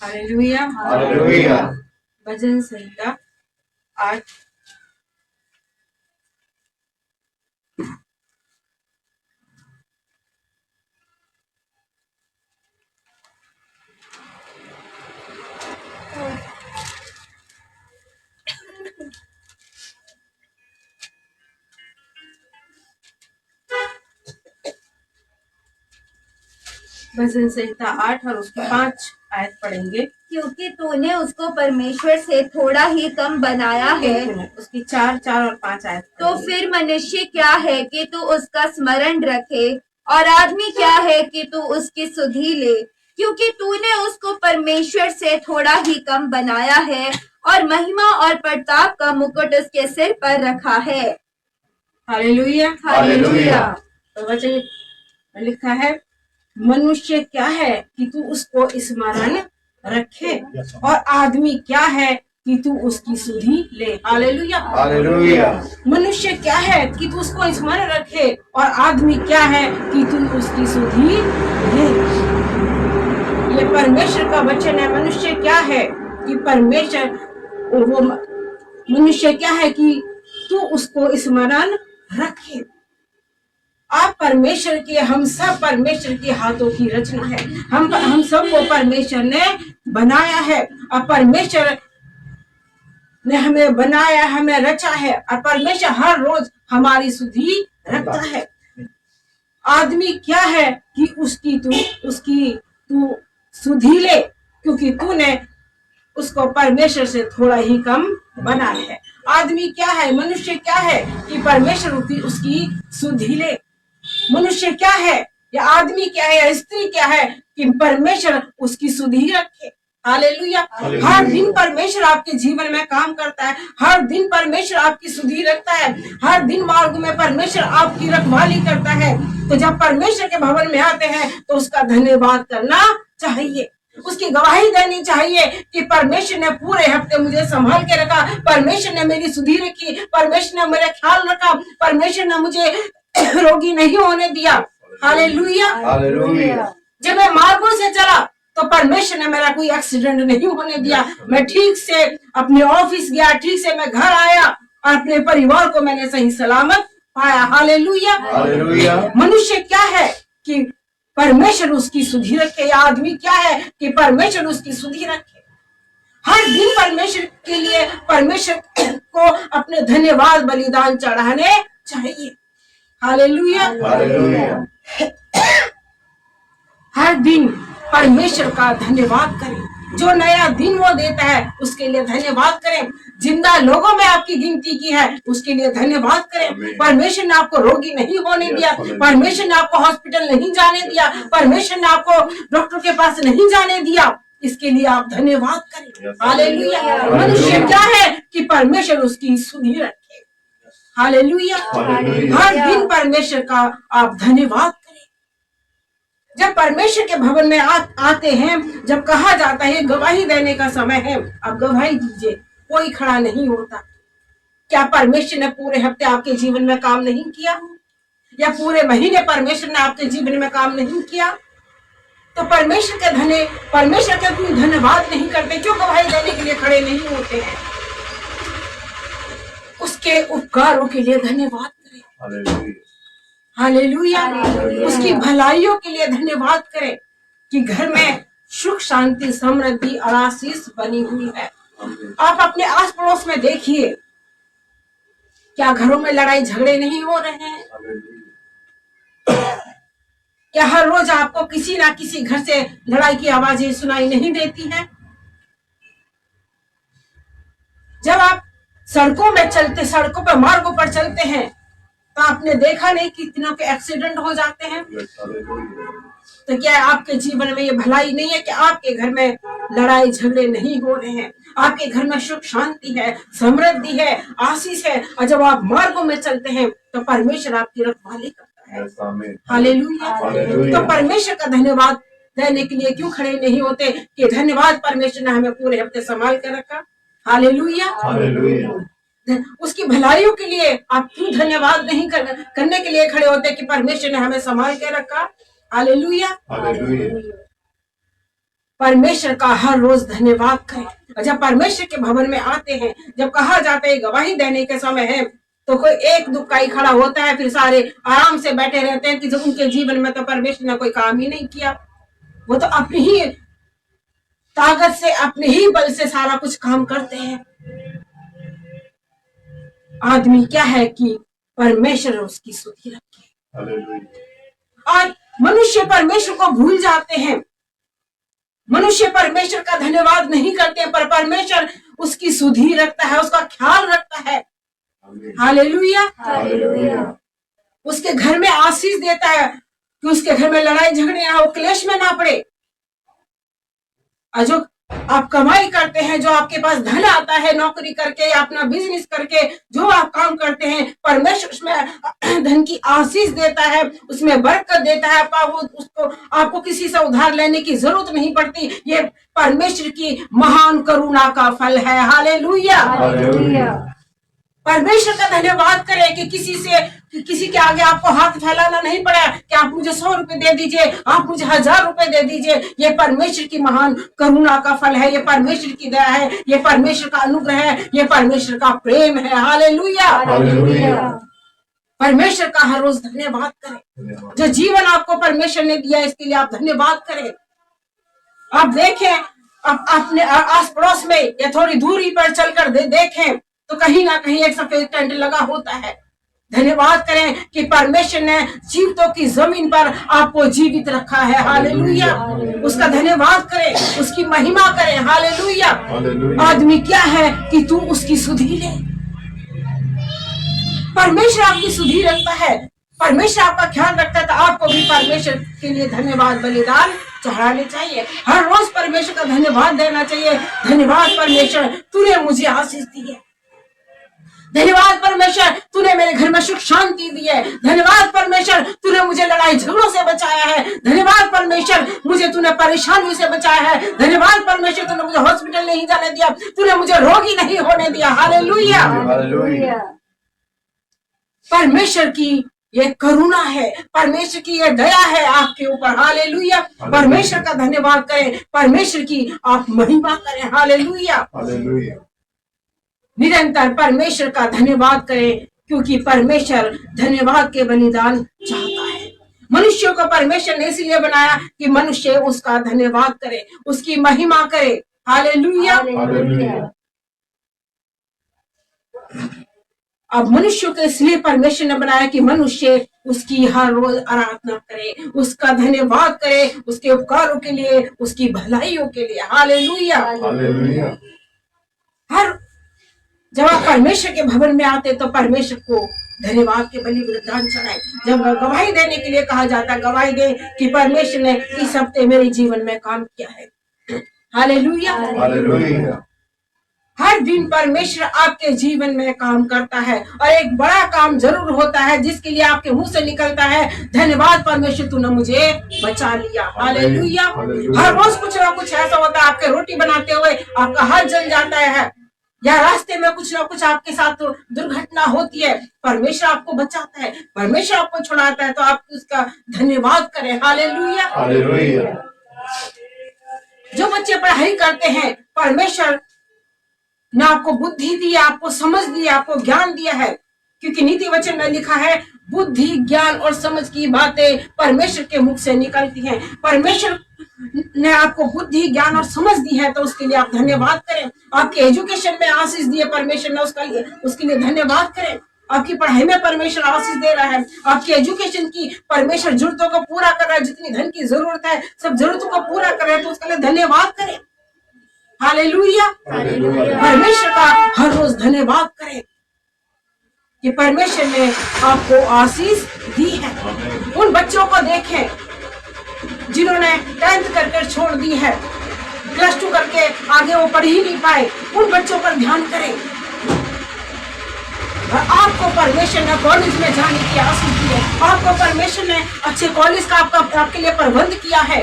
Hallelujah. Hallelujah. भजन संहिता 8। भजन संहिता 8 और उसकी 5 आयत पढ़ेंगे। क्योंकि तूने उसको परमेश्वर से थोड़ा ही कम बनाया है। उसकी 4 और 5 आयत तो फिर मनुष्य क्या है कि तू उसका स्मरण रखे, और आदमी क्या है कि तू उसकी सुधि ले। क्योंकि तूने उसको परमेश्वर से थोड़ा ही कम बनाया है, और महिमा और प्रताप का मुकुट उसके सिर पर रखा है। हालेलुया। हालेलुया। तो वचन लिखा है, मनुष्य क्या है कि तू उसको स्मरण रखे, और आदमी क्या है कि तू उसकी सुधि ले। हालेलुया। हालेलुया। मनुष्य क्या है कि तू उसको स्मरण रखे, और आदमी क्या है कि तू उसकी सुधि ले। ये परमेश्वर का वचन है। मनुष्य क्या है कि परमेश्वर, वो मनुष्य क्या है कि तू उसको स्मरण रखे। आप परमेश्वर के, हम सब परमेश्वर के हाथों की रचना है। हम सबको परमेश्वर ने बनाया है, और परमेश्वर ने हमें बनाया, हमें रचा है, और परमेश्वर हर रोज हमारी सुधि रखता है। आदमी क्या है कि उसकी तू सुधि ले, क्योंकि तूने उसको परमेश्वर से थोड़ा ही कम बनाया है। आदमी क्या है, मनुष्य क्या है कि परमेश्वर उसकी सुधि ले। मनुष्य क्या है, या आदमी क्या है, या स्त्री क्या है कि परमेश्वर उसकी सुधि रखे। हालेलुया। हर दिन परमेश्वर आपके जीवन में काम करता है। हर दिन परमेश्वर आपकी सुधि रखता है। हर दिन मार्ग में परमेश्वर आपकी रखवाली करता है। तो जब परमेश्वर के भवन में आते हैं तो उसका धन्यवाद करना चाहिए, उसकी गवाही देनी चाहिए कि परमेश्वर ने पूरे हफ्ते मुझे संभाल के रखा, परमेश्वर ने मेरी सुधि रखी, परमेश्वर ने मेरा ख्याल रखा, परमेश्वर ने मुझे रोगी नहीं होने दिया। हालेलुया। हालेलुया। जब मैं मार्गों से चला तो परमेश्वर ने मेरा कोई एक्सीडेंट नहीं होने दिया। मैं ठीक से अपने ऑफिस गया, ठीक से मैं घर आया, और अपने परिवार को मैंने सही सलामत पाया। हालेलुया। हालेलुया। मनुष्य क्या है कि परमेश्वर उसकी सुधि रखे, या आदमी क्या है कि परमेश्वर उसकी सुधि रखे। हर दिन परमेश्वर के लिए, परमेश्वर को अपने धन्यवाद बलिदान चढ़ाने चाहिए। हालेलुया। हालेलुया। हर दिन परमेश्वर का धन्यवाद करें। जो नया दिन वो देता है उसके लिए धन्यवाद करें। जिंदा लोगों में आपकी गिनती की है उसके लिए धन्यवाद करें। परमेश्वर ने आपको रोगी नहीं होने दिया, परमेश्वर ने आपको हॉस्पिटल नहीं जाने दिया, परमेश्वर ने आपको डॉक्टर के पास नहीं जाने दिया, इसके लिए आप धन्यवाद करें। हालेलुया। मनुष्य क्या है कि परमेश्वर उसकी सुधि रखे। हालेलुया। हर दिन परमेश्वर का आप धन्यवाद करें। जब परमेश्वर के भवन में आते हैं, जब कहा जाता है गवाही देने का समय है, आप गवाही दीजिए, कोई खड़ा नहीं होता। क्या परमेश्वर ने पूरे हफ्ते आपके जीवन में काम नहीं किया, या पूरे महीने परमेश्वर ने आपके जीवन में काम नहीं किया? तो परमेश्वर के कोई धन्यवाद नहीं करते, क्यों गवाही देने के लिए खड़े नहीं होते हैं? उसके उपकारों के लिए धन्यवाद करें। हालेलुया। उसकी भलाइयों के लिए धन्यवाद करें कि घर में सुख शांति समृद्धि और आशीष बनी हुई है। आप अपने आस पड़ोस में देखिए, क्या घरों में लड़ाई झगड़े नहीं हो रहे हैं? क्या हर रोज आपको किसी ना किसी घर से लड़ाई की आवाजें सुनाई नहीं देती हैं? जब आप सड़कों पर मार्गों पर चलते हैं तो आपने देखा नहीं कितनों के एक्सीडेंट हो जाते हैं? तो क्या आपके जीवन में ये भलाई नहीं है कि आपके घर में लड़ाई झगड़े नहीं हो रहे हैं? आपके घर में सुख शांति है, समृद्धि है, आशीष है, और जब आप मार्गों में चलते हैं तो परमेश्वर आपकी रखवाली करता है। हालेलुया। तो परमेश्वर का धन्यवाद देने के लिए क्यों खड़े नहीं होते कि धन्यवाद परमेश्वर ने हमें पूरे हफ्ते संभाल कर रखा। हालेलुया। उसकी भलाइयों के लिए आप क्यों धन्यवाद नहीं करने के लिए खड़े होते कि परमेश्वर ने हमें संभाल के रखा। हालेलुया। परमेश्वर का हर रोज धन्यवाद करें। और जब परमेश्वर के भवन में आते हैं, जब कहा जाता है गवाही देने के समय है, तो कोई एक दुखी खड़ा होता है, फिर सारे आराम से बैठे रहते हैं कि जब उनके जीवन में तो परमेश्वर ने कोई काम ही नहीं किया। वो तो अपनी ही ताकत से, अपने ही बल से सारा कुछ काम करते हैं। आदमी क्या है कि परमेश्वर उसकी स्तुति रखे। और मनुष्य परमेश्वर को भूल जाते हैं, मनुष्य परमेश्वर का धन्यवाद नहीं करते हैं, पर परमेश्वर उसकी सुधि रखता है, उसका ख्याल रखता है। Hallelujah, hallelujah. उसके घर में आशीष देता है कि उसके घर में लड़ाई झगड़े ना हो, क्लेश में ना पड़े। और जो आप कमाई करते हैं, जो आपके पास धन आता है नौकरी करके या अपना बिजनेस करके, जो आप काम करते हैं, परमेश्वर उसमें धन की आशीष देता है, उसमें बरकत देता है। उसको आपको किसी से उधार लेने की जरूरत नहीं पड़ती। ये परमेश्वर की महान करुणा का फल है। Hallelujah, hallelujah. परमेश्वर का धन्यवाद करें कि किसी के आगे आपको हाथ फैलाना नहीं पड़ा कि आप मुझे 100 रुपए दे दीजिए, आप मुझे 1000 रुपए दे दीजिए। ये परमेश्वर की महान करुणा का फल है, ये परमेश्वर की दया है, ये परमेश्वर का अनुग्रह है, ये परमेश्वर का प्रेम है। Hallelujah, hallelujah. परमेश्वर का हर रोज धन्यवाद करें। जो जीवन आपको परमेश्वर ने दिया, इसके लिए आप धन्यवाद करें। आप देखें, अपने आस पड़ोस में या थोड़ी दूरी पर चलकर देखें तो कहीं ना कहीं एक सफेद टेंट लगा होता है। धन्यवाद करें कि परमेश्वर ने जीवितों की जमीन पर आपको जीवित रखा है। हालेलुया, उसका धन्यवाद करें, उसकी महिमा करें। हालेलुया। आदमी क्या है कि तू उसकी सुधि ले। परमेश्वर आपकी सुधि रखता है, परमेश्वर आपका ख्याल रखता है, तो आपको भी परमेश्वर के लिए धन्यवाद बलिदान चढ़ाने चाहिए। हर रोज परमेश्वर का धन्यवाद देना चाहिए। धन्यवाद परमेश्वर, तूने मुझे आशीष दी है। धन्यवाद परमेश्वर, तूने मेरे घर में सुख शांति दी है। धन्यवाद परमेश्वर, तूने मुझे लड़ाई झगड़ों से बचाया है। धन्यवाद परमेश्वर, मुझे तूने परेशानियों से बचाया है। धन्यवाद परमेश्वर, तूने मुझे हॉस्पिटल नहीं जाने दिया, तूने मुझे रोगी नहीं होने दिया। Hallelujah, hallelujah. परमेश्वर की ये करुणा है, परमेश्वर की ये दया है आपके ऊपर। हालेलुया। परमेश्वर का धन्यवाद करें, परमेश्वर की आप महिमा करें। Hallelujah, hallelujah. निरंतर परमेश्वर का धन्यवाद करें, क्योंकि परमेश्वर धन्यवाद के बलिदान चाहता है। मनुष्यों को परमेश्वर ने इसलिए बनाया कि मनुष्य उसका धन्यवाद करे, उसकी महिमा करे। Hallelujah, hallelujah. अब मनुष्यों के इसलिए परमेश्वर ने बनाया कि मनुष्य उसकी हर रोज आराधना करे, उसका धन्यवाद करे, उसके उपकारों के लिए, उसकी भलाइयों के लिए। Hallelujah, hallelujah. हर जब आप परमेश्वर के भवन में आते तो परमेश्वर को धन्यवाद के बलिदान चढ़ाए। जब गवाही देने के लिए कहा जाता है, गवाही दे कि परमेश्वर ने इस हफ्ते मेरे जीवन में काम किया है। Hallelujah, hallelujah. हर दिन परमेश्वर आपके जीवन में काम करता है, और एक बड़ा काम जरूर होता है जिसके लिए आपके मुंह से निकलता है, धन्यवाद परमेश्वर, तूने मुझे बचा लिया। हालेलुया। हर रोज कुछ ना कुछ ऐसा होता है, आपके रोटी बनाते हुए आपका हाथ जल जाता है, या रास्ते में कुछ ना कुछ आपके साथ दुर्घटना होती है, परमेश्वर आपको बचाता है, परमेश्वर आपको छुड़ाता है, तो आप उसका धन्यवाद करें। Hallelujah, hallelujah. जो बच्चे पढ़ाई करते हैं, परमेश्वर ने आपको बुद्धि दी, आपको समझ दी, आपको ज्ञान दिया है, क्योंकि नीति वचन में लिखा है बुद्धि, ज्ञान और समझ की बातें परमेश्वर के मुख से निकलती हैं। परमेश्वर ने आपको बुद्धि, ज्ञान और समझ दी है, तो उसके लिए आप धन्यवाद करें। आपके एजुकेशन में आशीष दी है परमेश्वर ने, उसके लिए धन्यवाद करें। आपकी पढ़ाई में परमेश्वर आशीष दे रहा है, आपकी एजुकेशन की परमेश्वर जरूरतों को पूरा कर रहा है, जितनी धन की जरूरत है सब जरूरतों को पूरा कर रहे हैं, तो उसके लिए धन्यवाद करें। Hallelujah, hallelujah. परमेश्वर का हर रोज धन्यवाद करें कि परमेश्वर ने आपको आशीष दी है। उन बच्चों को देखें जिन्होंने 10th कर छोड़ दी है, +2 करके आगे वो पढ़ ही नहीं पाए, उन बच्चों पर ध्यान करें। और आपको परमेश्वर ने कॉलेज में जाने की आशीष दी है, आपको परमेश्वर ने अच्छे कॉलेज का आपके लिए प्रबंध किया है,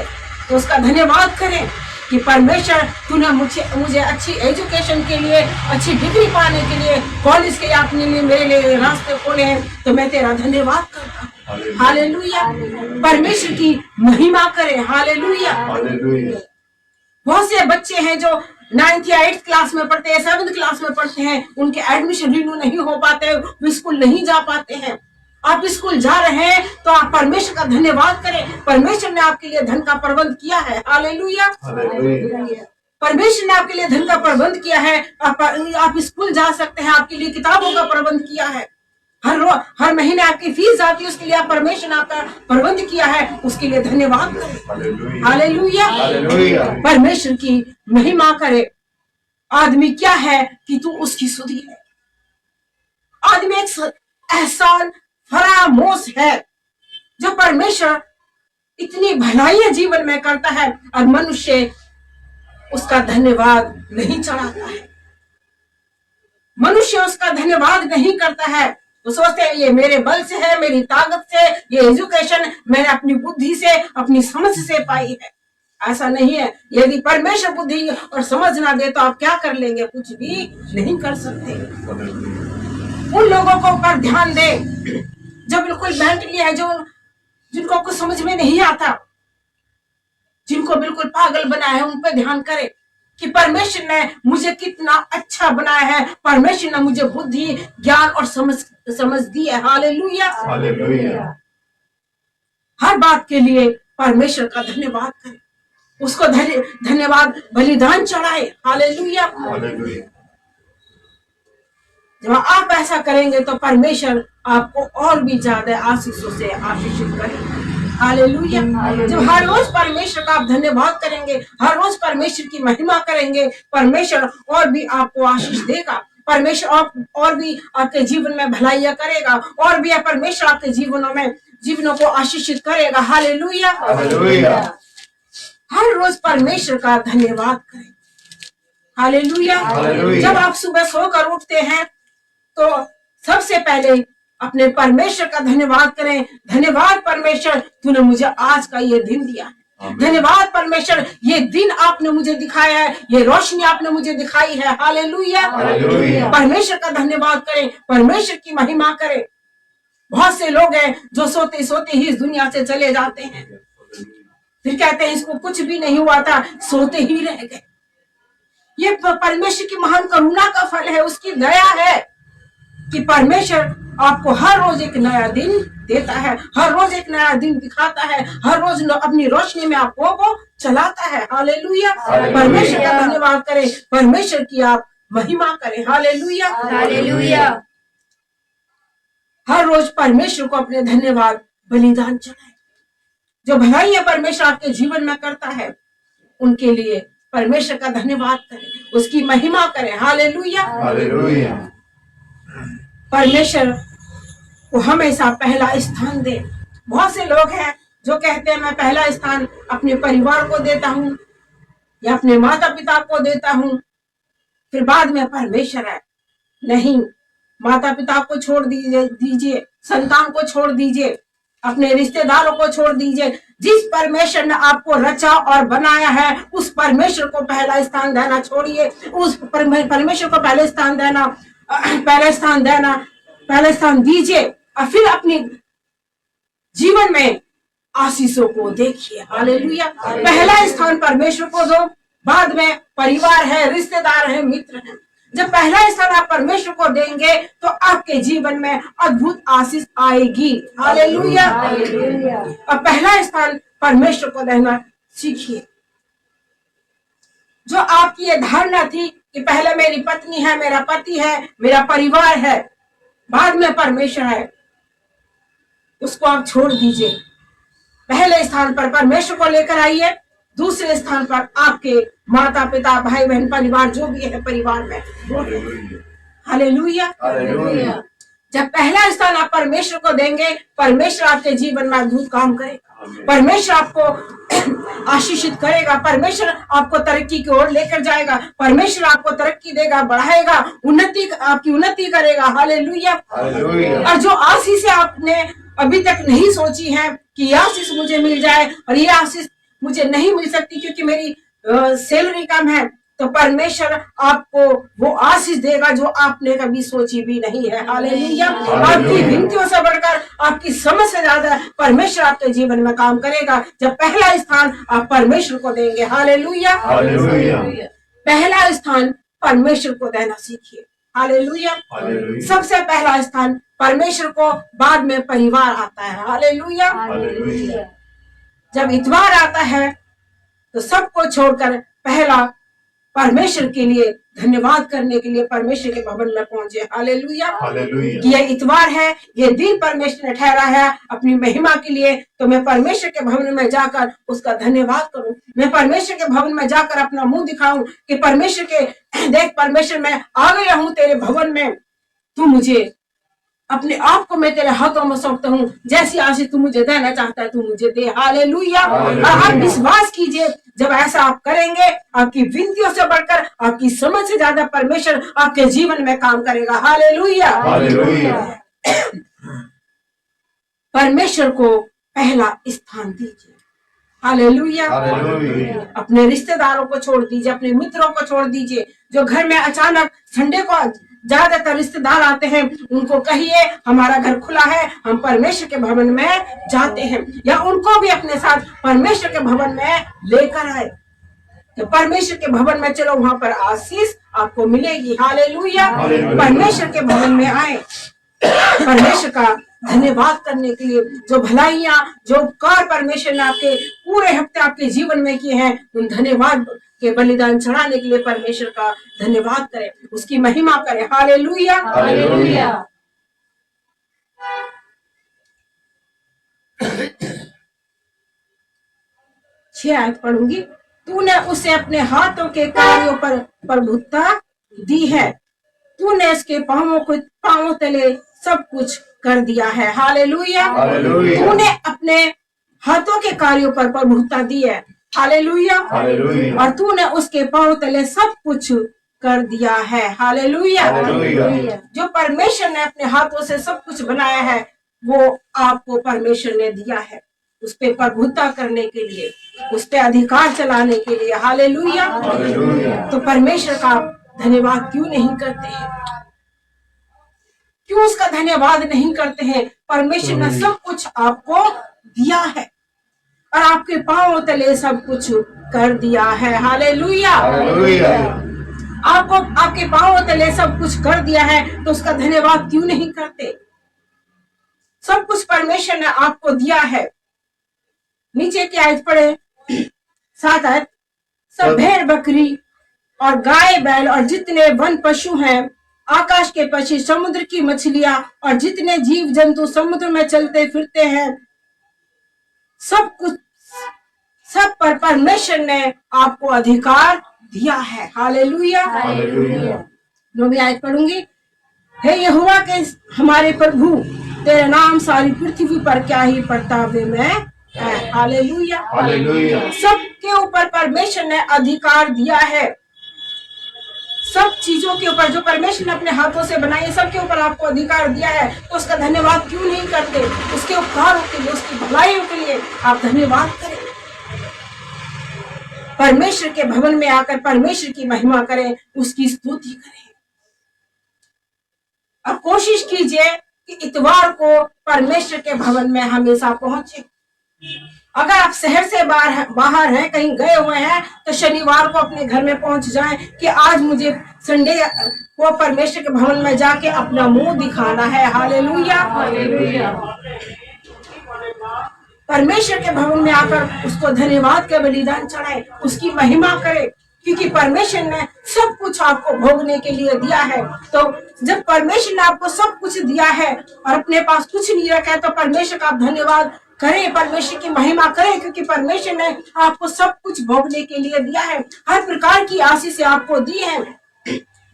तो उसका धन्यवाद करें कि परमेश्वर तूने मुझे अच्छी एजुकेशन के लिए, अच्छी डिग्री पाने के लिए कॉलेज के आपने मेरे लिए रास्ते खोले हैं, तो मैं तेरा धन्यवाद करता हूँ। हालेलुया। परमेश्वर की महिमा करें। Hallelujah, hallelujah. बहुत से बच्चे हैं जो 9th या 8th क्लास में पढ़ते हैं, 7th क्लास में पढ़ते हैं, उनके एडमिशन रिन्यू नहीं हो पाते, वो स्कूल नहीं जा पाते हैं। आप स्कूल जा रहे हैं तो आप परमेश्वर का धन्यवाद करें। परमेश्वर ने आपके लिए धन का प्रबंध किया है। हालेलुया। परमेश्वर ने आपके लिए धन का प्रबंध किया है। आप स्कूल जा सकते हैं, आपके लिए किताबों का प्रबंध किया है। हर महीने आपकी फीस आती है, उसके लिए आप परमेश्वर ने आपका प्रबंध किया है, उसके लिए धन्यवाद करें। हालेलुया। परमेश्वर की महिमा करे। आदमी क्या है कि तू उसकी सुधी है। आदमी एक एहसान फरामोश है जो परमेश्वर इतनी भलाइयां जीवन में करता है और मनुष्य उसका धन्यवाद नहीं चढ़ाता है। मनुष्य उसका धन्यवाद नहीं करता है। वो सोचते हैं ये मेरे बल से है, मेरी ताकत से, ये एजुकेशन मैंने अपनी बुद्धि से, अपनी समझ से पाई है। ऐसा नहीं है। यदि परमेश्वर बुद्धि और समझ ना दे तो आप क्या कर लेंगे? कुछ भी नहीं कर सकते। उन लोगों को पर ध्यान दे जो बिल्कुल मेंटली है, जिनको कुछ समझ में नहीं आता, जिनको बिल्कुल पागल बनाया है, उन पर ध्यान करे कि परमेश्वर ने मुझे कितना अच्छा बनाया है। परमेश्वर ने मुझे बुद्धि, ज्ञान और समझ दी है। हालेलुया। हर बात के लिए परमेश्वर का धन्यवाद करें, उसको धन्यवाद बलिदान चढ़ाए। हालेलुया। जब आप ऐसा करेंगे तो परमेश्वर आपको और भी ज्यादा आशीषों से आशीषित करेगा। हालेलुया। जब हर रोज परमेश्वर का आप धन्यवाद करेंगे, हर रोज परमेश्वर की महिमा करेंगे, परमेश्वर और भी आपको आशीष देगा। परमेश्वर और भी आपके जीवन में भलाइयां करेगा, और भी परमेश्वर आपके जीवनों को आशीषित करेगा। हालेलुया। हर रोज परमेश्वर का धन्यवाद करें। हालेलुया। जब आप सुबह सोकर उठते हैं तो सबसे पहले अपने परमेश्वर का धन्यवाद करें। धन्यवाद परमेश्वर, तूने मुझे आज का ये दिन दिया है। धन्यवाद परमेश्वर, ये दिन आपने मुझे दिखाया है, ये रोशनी आपने मुझे दिखाई है। हालेलुया। परमेश्वर का धन्यवाद करें, परमेश्वर की महिमा करें। बहुत से लोग हैं जो सोते सोते ही इस दुनिया से चले जाते हैं, फिर कहते हैं इसको कुछ भी नहीं हुआ था, सोते ही रह गए। ये परमेश्वर की महान करुणा का फल है, उसकी दया है कि परमेश्वर आपको हर रोज एक नया दिन देता है, हर रोज एक नया दिन दिखाता है, हर रोज अपनी रोशनी में आपको वो चलाता है। हालेलुया। परमेश्वर का धन्यवाद करें, परमेश्वर की आप महिमा करें। हालेलुया। हालेलुया। हर रोज परमेश्वर को अपने धन्यवाद बलिदान चढ़ाएं। जो भलाइयां परमेश्वर आपके जीवन में करता है, उनके लिए परमेश्वर का धन्यवाद करें, उसकी महिमा करें। हालेलुया। परमेश्वर को हमेशा पहला स्थान दे। बहुत से लोग हैं जो कहते हैं मैं पहला स्थान अपने परिवार को देता हूँ या अपने माता पिता को देता हूँ, फिर बाद में परमेश्वर है। नहीं, माता पिता को छोड़ दीजिए, संतान को छोड़ दीजिए, अपने रिश्तेदारों को छोड़ दीजिए। जिस परमेश्वर ने आपको रचा और बनाया है, उस परमेश्वर को पहला स्थान देना छोड़िए। उस परमेश्वर को पहले स्थान दीजिए और फिर अपनी जीवन में आशीषों को देखिए। हालेलुया। पहला स्थान परमेश्वर को दो, बाद में परिवार है, रिश्तेदार है, मित्र है। जब पहला स्थान आप परमेश्वर को देंगे तो आपके जीवन में अद्भुत आशीष आएगी। हालेलुया। और पहला स्थान परमेश्वर को देना सीखिए। जो आपकी ये धारणा थी कि पहले मेरी पत्नी है, मेरा पति है, मेरा परिवार है, बाद में परमेश्वर है, उसको आप छोड़ दीजिए। पहले स्थान पर परमेश्वर को लेकर आइए, दूसरे स्थान पर आपके माता पिता, भाई बहन, परिवार जो भी है परिवार में। हालेलुया। जब पहला स्थान आप परमेश्वर को देंगे, परमेश्वर आपके जीवन में अद्भुत काम करेगा, परमेश्वर आपको आशीषित करेगा, परमेश्वर आपको तरक्की की ओर लेकर जाएगा, परमेश्वर आपको तरक्की देगा, बढ़ाएगा, आपकी उन्नति करेगा। हालेलुया। और जो आशीष आपने अभी तक नहीं सोची है कि ये आशीष मुझे मिल जाए और ये आशीष मुझे नहीं मिल सकती क्योंकि मेरी सैलरी कम है, तो परमेश्वर आपको वो आशीष देगा जो आपने कभी सोची भी नहीं है। हालेलुया। आपकी विनतियों से बढ़कर, आपकी समझ से ज्यादा परमेश्वर आपके जीवन में काम करेगा जब पहला स्थान आप परमेश्वर को देंगे। हालेलुया। पहला स्थान परमेश्वर को देना सीखिए। हालेलुया। सबसे पहला स्थान परमेश्वर को, बाद में परिवार आता है। हालेलुया। जब इतवार आता है तो सबको छोड़कर पहला परमेश्वर के लिए धन्यवाद करने के लिए परमेश्वर के भवन में पहुंचे। हालेलुया। ये इतवार है, ये दिन परमेश्वर ने ठहरा है अपनी महिमा के लिए, तो मैं परमेश्वर के भवन में जाकर उसका धन्यवाद करूं। मैं परमेश्वर के भवन में जाकर अपना मुंह दिखाऊं कि परमेश्वर के, देख परमेश्वर, मैं आ गया हूं तेरे भवन में, तू मुझे, अपने आप को मैं तेरे हाथों में सौंपता हूँ, जैसी आशीष तू मुझे देना चाहता है तू मुझे दे। हालेलुया। और आप विश्वास कीजिए, जब ऐसा आप करेंगे, आपकी विनतियों से बढ़कर, आपकी समझ से ज्यादा परमेश्वर आपके जीवन में काम करेगा। हालेलुया। परमेश्वर को पहला स्थान दीजिए। हालेलुया। अपने रिश्तेदारों को छोड़ दीजिए, अपने मित्रों को छोड़ दीजिए। जो घर में अचानक संडे को ज्यादातर रिश्तेदार आते हैं, उनको कहिए हमारा घर खुला है, हम परमेश्वर के भवन में जाते हैं, या उनको भी अपने साथ परमेश्वर के भवन में लेकर आए। तो परमेश्वर के भवन में चलो, वहां पर आशीष आपको मिलेगी। हालेलुया। परमेश्वर के भवन में आए, परमेश्वर का धन्यवाद करने के लिए, जो भलाइयां, जो उपकार परमेश्वर ने आपके पूरे हफ्ते आपके जीवन में किए हैं, उन धन्यवाद के बलिदान चढ़ाने के लिए परमेश्वर का धन्यवाद करें, उसकी महिमा करें। हालेलुया। हालेलुया। 6 आयत पढ़ूंगी। तूने उसे अपने हाथों के कार्यों पर प्रभुता दी है, तूने इसके पांवों तले सब कुछ कर दिया है। हालेलुया। तूने अपने हाथों के कार्यों पर प्रभुता दी है। हालेलुया। और तूने उसके पांव तले सब कुछ कर दिया है। हालेलुया। जो परमेश्वर ने अपने हाथों से सब कुछ बनाया है, वो आपको परमेश्वर ने दिया है, उस पे प्रभुता करने के लिए, उस पे अधिकार चलाने के लिए। हालेलुया। तो परमेश्वर का धन्यवाद क्यों नहीं करते हैं? क्यों उसका धन्यवाद नहीं करते हैं? परमेश्वर ने सब कुछ आपको दिया है और आपके पांव तले सब कुछ कर दिया है। हालेलुया। आपको आपके पांव तले सब कुछ कर दिया है, तो उसका धन्यवाद क्यों नहीं करते? सब कुछ परमेश्वर ने आपको दिया है। नीचे की आयत पढ़े, 7 आयत। सब भेड़ बकरी और गाय बैल और जितने वन पशु हैं, आकाश के पक्षी, समुद्र की मछलियां और जितने जीव जंतु समुद्र में चलते फिरते हैं, सब कुछ, सब पर परमेश्वर ने आपको अधिकार दिया है। हालेलुया। 9वीं आयत पढ़ूंगी। हे यहोवा के हमारे प्रभु, तेरा नाम सारी पृथ्वी पर क्या ही प्रताप में है। हालेलुया। सबके ऊपर परमेश्वर ने अधिकार दिया है। सब चीजों के ऊपर जो परमेश्वर ने अपने हाथों से बनाई है, सबके ऊपर आपको अधिकार दिया है, तो उसका धन्यवाद क्यों नहीं करते? उसके उपकारों के लिए, उसकी भलाइयों के लिए आप धन्यवाद करें। परमेश्वर के भवन में आकर परमेश्वर की महिमा करें, उसकी स्तुति करें। और कोशिश कीजिए कि इतवार को परमेश्वर के भवन में हमेशा पहुंचे। अगर आप शहर से बाहर हैं, कहीं गए हुए हैं, तो शनिवार को अपने घर में पहुंच जाएं कि आज मुझे संडे को परमेश्वर के भवन में जाके अपना मुंह दिखाना है। हालेलुया। परमेश्वर के भवन में आकर उसको धन्यवाद के बलिदान चढ़ाएं, उसकी महिमा करें, क्योंकि परमेश्वर ने सब कुछ आपको भोगने के लिए दिया है। तो जब परमेश्वर ने आपको सब कुछ दिया है और अपने पास कुछ नहीं रखा है, तो परमेश्वर का आप धन्यवाद करें, परमेश्वर की महिमा करें, क्योंकि परमेश्वर ने आपको सब कुछ भोगने के लिए दिया है। हर प्रकार की आशीष आपको दी है।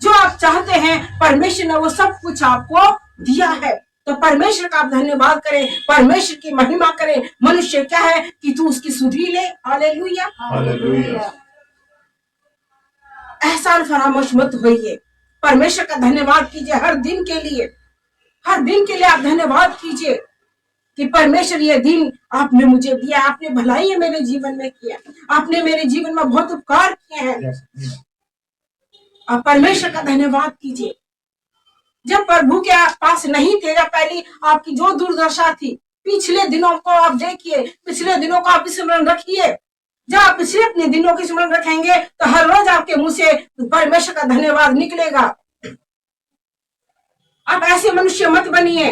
जो आप चाहते हैं परमेश्वर ने वो सब कुछ आपको दिया है। तो परमेश्वर का आप धन्यवाद करें, परमेश्वर की महिमा करें। मनुष्य क्या है कि तू उसकी सुधि ले। हालेलुया। एहसान फरामोश मत होइए, परमेश्वर का धन्यवाद कीजिए हर दिन के लिए। हर दिन के लिए आप धन्यवाद कीजिए कि परमेश्वर ये दिन आपने मुझे दिया, आपने भलाई मेरे जीवन में किया, आपने मेरे जीवन में बहुत उपकार किए हैं। आप परमेश्वर का धन्यवाद कीजिए। जब प्रभु के पास नहीं थे, जब पहली आपकी जो दुर्दशा थी, पिछले दिनों को आप देखिए, पिछले दिनों को आप स्मरण रखिए। जब आप पिछले अपने दिनों की स्मरण रखेंगे तो हर रोज आपके मुंह से परमेश्वर का धन्यवाद निकलेगा। आप ऐसे मनुष्य मत बनिए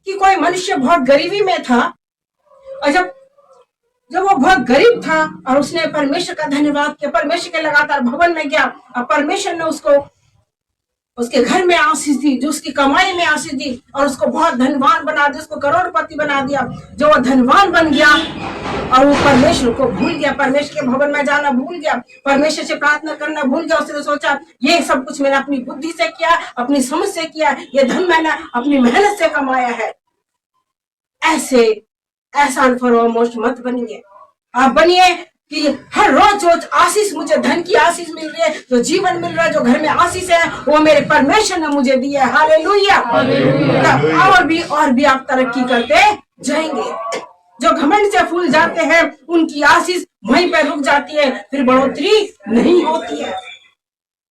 कि कोई मनुष्य बहुत गरीबी में था, और जब वो बहुत गरीब था और उसने परमेश्वर का धन्यवाद किया, परमेश्वर के लगातार भवन में गया, और परमेश्वर ने उसको उसके घर में आशीष दी, जो उसकी कमाई में आशीष दी, और उसको बहुत धनवान बना दिया, उसको करोड़पति बना दिया। जो वो धनवान बन गया और वो परमेश्वर को भूल गया, परमेश्वर के भवन में जाना भूल गया, परमेश्वर से प्रार्थना करना भूल गया। उसने सोचा ये सब कुछ मैंने अपनी बुद्धि से किया, अपनी समझ से किया, ये धन मैंने अपनी मेहनत से कमाया है। ऐसा अनफरमोश मत बनिए। आप बनिए कि हर रोज रोज आशीष, मुझे धन की आशीष मिल रही है, जो जीवन मिल रहा है, जो घर में आशीष है, वो मेरे परमेश्वर ने मुझे दी है। हालेलुया। और भी आप तरक्की करते जाएंगे। जो घमंड से फूल जाते हैं उनकी आशीष वहीं पर रुक जाती है, फिर बढ़ोतरी नहीं होती है।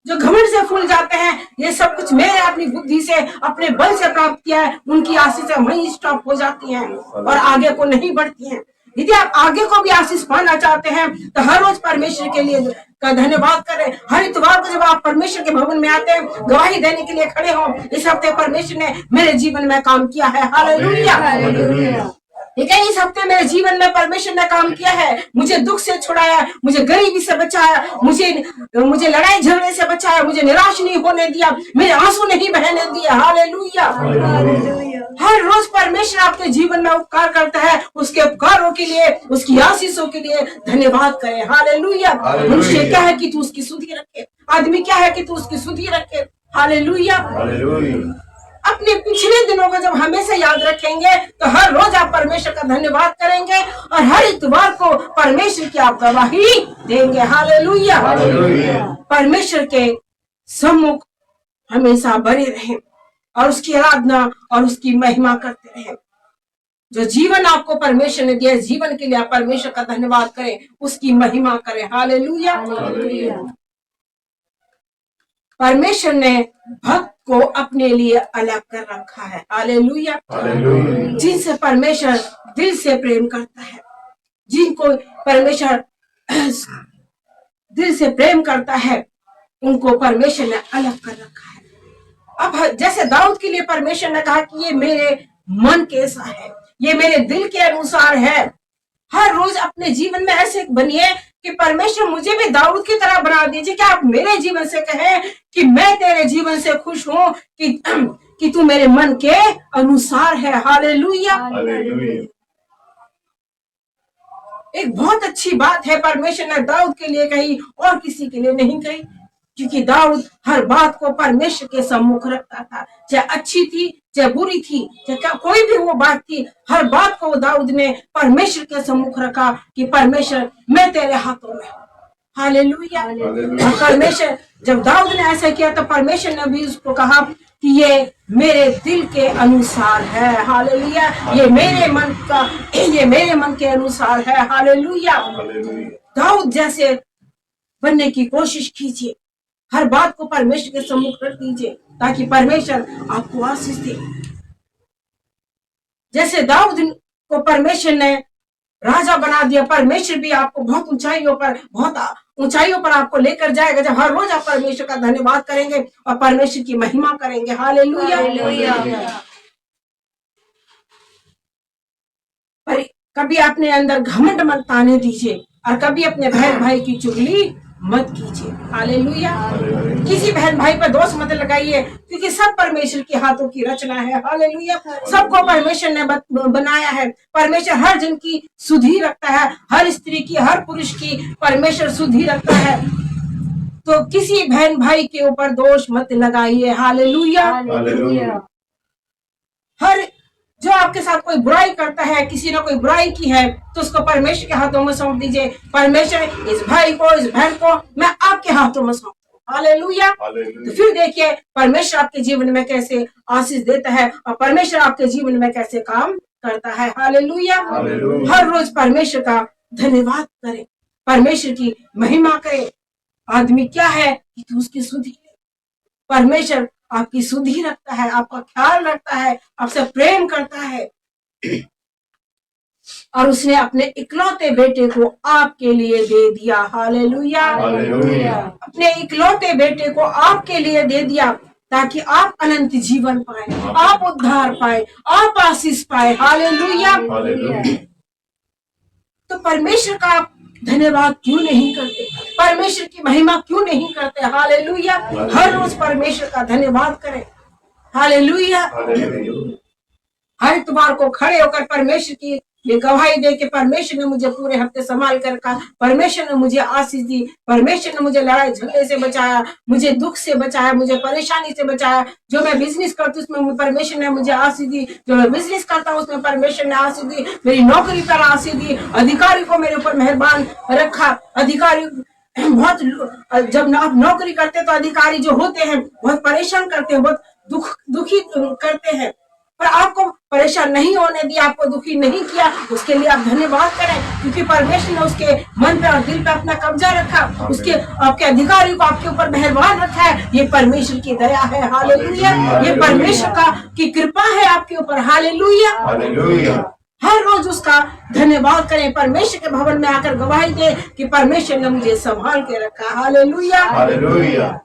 जो घमंड से फूल जाते हैं, ये सब कुछ मैंने अपनी बुद्धि से, अपने बल से प्राप्त किया है, उनकी आशीष वहीं स्टॉप हो जाती हैं और आगे को नहीं बढ़ती हैं। यदि आप आगे को भी आशीष पाना चाहते हैं तो हर रोज परमेश्वर के लिए का धन्यवाद करें। हर इतवार को जब आप परमेश्वर के भवन में आते हैं, गवाही देने के लिए खड़े हो, इस हफ्ते परमेश्वर ने मेरे जीवन में काम किया है। हालेलुया। ठीक है, इस हफ्ते मेरे जीवन में परमेश्वर ने काम किया है, मुझे दुख से छुड़ाया, मुझे गरीबी से बचाया, मुझे लड़ाई झगड़े से बचाया, मुझे निराश नहीं होने दिया, मेरे आंसू नहीं बहने दिया। हालेलुया। हर रोज परमेश्वर आपके जीवन में उपकार करता है, उसके उपकारों के लिए, उसकी आशीषों के लिए धन्यवाद करें। हालेलुया। मनुष्य क्या है कि तू उसकी सुधि रखे, आदमी क्या है कि तू उसकी सुधि रखे। हालेलुया। अपने पिछले दिनों को जब हमेशा याद रखेंगे तो हर रोज आप परमेश्वर का धन्यवाद करेंगे और हर इतवार को परमेश्वर की आप गवाही देंगे। हालेलुया। परमेश्वर के सम्मुख हमेशा बने रहें और उसकी आराधना और उसकी महिमा करते रहें। जो जीवन आपको परमेश्वर ने दिया, जीवन के लिए आप परमेश्वर का धन्यवाद करें, उसकी महिमा करें। हालेलुया। परमेश्वर ने भक्त को अपने लिए अलग कर रखा है। हालेलुया। जिनसे परमेश्वर दिल से प्रेम करता है, जिनको परमेश्वर दिल से प्रेम करता है, उनको परमेश्वर ने अलग कर रखा है। अब जैसे दाऊद के लिए परमेश्वर ने कहा कि ये मेरे मन कैसा है, ये मेरे दिल के अनुसार है। हर रोज अपने जीवन में ऐसे बनिए कि परमेश्वर मुझे भी दाऊद की तरह बना दीजिए, कि आप मेरे जीवन से कहें कि मैं तेरे जीवन से खुश हूं, कि तू मेरे मन के अनुसार है। हालेलुया। एक बहुत अच्छी बात है परमेश्वर ने दाऊद के लिए कही और किसी के लिए नहीं कही, क्योंकि दाऊद हर बात को परमेश्वर के सम्मुख रखता था, चाहे अच्छी थी चाहे बुरी थी, चाहे कोई भी वो बात थी, हर बात को दाऊद ने परमेश्वर के सम्मुख रखा कि परमेश्वर मैं तेरे हाथों में हूं। हालेलुया। और परमेश्वर, जब दाऊद ने ऐसा किया तो परमेश्वर ने भी उसको कहा कि ये मेरे दिल के अनुसार है। हालेलुया। ये मेरे मन के अनुसार है। हालेलुया। दाऊद जैसे बनने की कोशिश कीजिए, हर बात को परमेश्वर के सम्मुख रख दीजिए ताकि परमेश्वर आपको आशीष दे। जैसे दाऊद को परमेश्वर ने राजा बना दिया, परमेश्वर भी आपको बहुत ऊंचाइयों पर आपको लेकर जाएगा, जब हर रोज आप परमेश्वर का धन्यवाद करेंगे और परमेश्वर की महिमा करेंगे। हालेलुया। पर कभी अपने अंदर घमंड मत आने दीजिए और कभी अपने बहन भाई की चुगली मत कीजिए। हालेलुया। किसी बहन भाई पर दोष मत लगाइए, क्योंकि सब परमेश्वर के हाथों की रचना है। हालेलुया। सबको परमेश्वर ने बनाया है। परमेश्वर हर जन की सुधि रखता है, हर स्त्री की, हर पुरुष की परमेश्वर सुधि रखता है। तो किसी बहन भाई के ऊपर दोष मत लगाइए। हालेलुया। हर जो आपके साथ कोई बुराई करता है, किसी ने कोई बुराई की है, तो उसको परमेश्वर के हाथों में सौंप दीजिए। परमेश्वर इस भाई को, इस बहन को मैं आपके हाथों में सौंप। हालेलुया। तो फिर देखिए परमेश्वर आपके जीवन में कैसे आशीष देता है और परमेश्वर आपके जीवन में कैसे काम करता है। हालेलुया। हर रोज परमेश्वर का धन्यवाद करें, परमेश्वर की महिमा करें। आदमी क्या है कि तू उसकी सुधि ले। परमेश्वर आपकी सुधि रखता है, आपका ख्याल रखता है, आपसे प्रेम करता है, और उसने अपने इकलौते बेटे को आपके लिए दे दिया। हालेलुया। हालेलुया। अपने इकलौते बेटे को आपके लिए दे दिया ताकि आप अनंत जीवन पाए, आप उद्धार पाए, आप आशीष पाए। हालेलुया। हालेलुया। तो परमेश्वर का आप धन्यवाद क्यों नहीं करते? परमेश्वर की महिमा क्यों नहीं करते? हालेलुया। हर रोज परमेश्वर का धन्यवाद करें। हालेलुया। हर इतवार को खड़े होकर परमेश्वर की ये गवाही दे कि परमेश्वर ने मुझे पूरे हफ्ते संभाल कर रखा, परमेश्वर ने मुझे आशीष दी, परमेश्वर ने मुझे लड़ाई झगड़े से बचाया, मुझे दुख से बचाया, मुझे परेशानी से बचाया। जो मैं बिजनेस करती हूँ उसमें परमेश्वर ने मुझे आशीष दी, जो मैं बिजनेस करता हूँ उसमें परमेश्वर ने आशीष दी, मेरी नौकरी पर आशीष दी, अधिकारी को मेरे ऊपर मेहरबान रखा। अधिकारी बहुत, जब आप नौकरी करते तो अधिकारी जो होते हैं बहुत परेशान करते हैं, बहुत दुखी करते हैं, पर आपको परेशान नहीं होने दिया, आपको दुखी नहीं किया। उसके लिए आप धन्यवाद करें, क्योंकि परमेश्वर ने उसके मन पे और दिल पे अपना कब्जा रखा, उसके आपके अधिकारी को आपके ऊपर मेहरबान रखा है। ये परमेश्वर की दया है। हालेलुया। ये परमेश्वर की कृपा है आपके ऊपर। हालेलुया। हालेलुया। हर रोज उसका धन्यवाद करें, परमेश्वर के भवन में आकर गवाही दे कि परमेश्वर ने मुझे संभाल के रखा। हालेलुया। हालेलुया।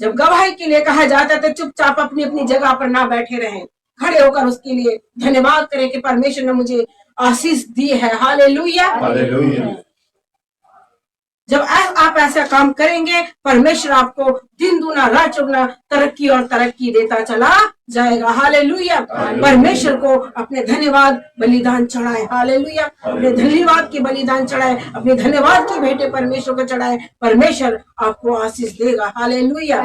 जब गवाही के लिए कहा जाता है तो चुपचाप अपनी अपनी जगह पर ना बैठे रहें, खड़े होकर उसके लिए धन्यवाद करें कि परमेश्वर ने मुझे आशीष दी है। हालेलुया। हालेलुया। जब आप ऐसा काम करेंगे, परमेश्वर आपको दिन दूना रात चौगुना तरक्की और तरक्की देता चला जाएगा। हालेलुया। परमेश्वर को अपने धन्यवाद बलिदान चढ़ाए। हालेलुया। अपने धन्यवाद की बलिदान चढ़ाए, अपने धन्यवाद की भेंटें परमेश्वर को चढ़ाए, परमेश्वर आपको आशीष देगा। हालेलुया।